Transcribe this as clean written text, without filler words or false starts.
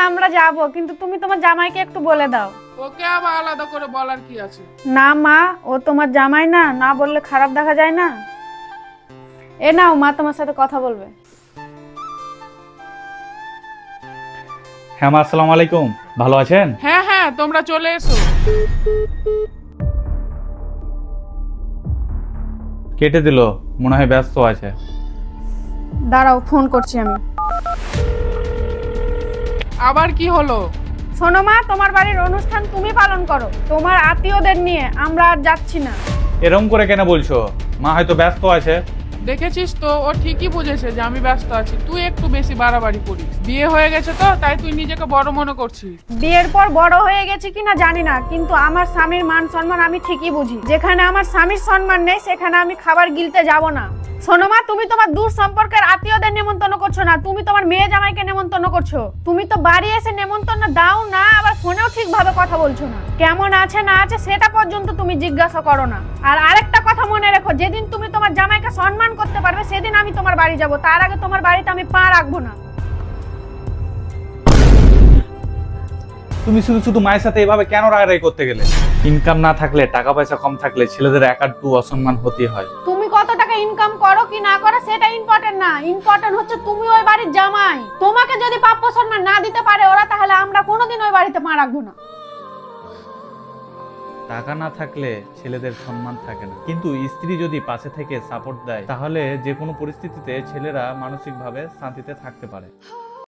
আমরা যাব, কিন্তু তুমি তোমার জামাইকে একটু বলে দাও। ওকে আবার আলাদা করে বলার কি আছে? না মা, ও তোমার জামাই না, না বললে খারাপ দেখা যায় না। এ নাও মা, তোমার সাথে কথা বলবে। হ্যাঁ মা, আসসালামু আলাইকুম। ভালো আছেন? হ্যাঁ হ্যাঁ, তোমরা চলে এসো। কেটে দিল, মনে হয় ব্যস্ত আছে। দাঁড়াও, ফোন করছি আমি। আবার কি হলো? শোনো মা, তোমার বাড়ির অনুষ্ঠান তুমি পালন করো, তোমার আত্মীয়দের নিয়ে আমরা আর যাচ্ছি না। এরকম করে কেন বলছো? মা হয়তো ব্যস্ত আছে। দেখেছিস তো, ও ঠিকই বুঝেছে যে আমি ব্যস্ত আছি। তুই একটু বেশি বাড়াবাড়ি করিস। বিয়ে হয়ে গেছে তো, তাই তুই নিজেকে বড় মনে করছিস। বিয়ের পর বড় হয়ে গেছি কিনা জানি না, কিন্তু আমার স্বামীর মান সম্মান আমি ঠিকই বুঝি। যেখানে আমার স্বামীর সম্মান নেই সেখানে আমি খাবার গিলতে যাব না। শোনো মা, তুমি তোমার দূর সম্পর্কের আত্মীয়দের নেমন্তন্ন করছো না, তুমি তোমার মেয়ে জামাইকে নেমন্তন্ন করছো। তুমি তো বাড়ি এসে নেমন্তন্ন দাও না, আবার ফোনেও ঠিকভাবে কথা বলছো না। কেমন আছে না আছে সেটা পর্যন্ত তুমি জিজ্ঞাসা করো না। আর আরেকটা কথা মনে রেখো, যেদিন তুমি তোমার জামাইকে সম্মান করতে পারবে সেদিন আমি তোমার বাড়ি যাব, তার আগে তোমার বাড়িতে আমি পা রাখবো না। তুমি শুধু শুধু মায়ের সাথে এভাবে কেন রাগারাগি করতে গেলে? ইনকাম না থাকলে, টাকা পয়সা কম থাকলে ছেলেদের একাট্টু অসম্মান হতে হয়। তুমি কত টাকা ইনকাম করো কি না করো সেটা ইম্পর্টেন্ট না, ইম্পর্টেন্ট হচ্ছে তুমি ওই বাড়ির জামাই। তোমাকে যদি প্রাপ্য সম্মান না দিতে পারে ওরা, তাহলে আমরা কোনোদিন ওই বাড়িতে পা রাখবো না। টাকা না থাকলে ছেলেদের সম্মান থাকে না, কিন্তু স্ত্রী যদি পাশে থেকে সাপোর্ট দেয় তাহলে যে কোনো পরিস্থিতিতে ছেলেরা মানসিকভাবে শান্তিতে থাকতে পারে।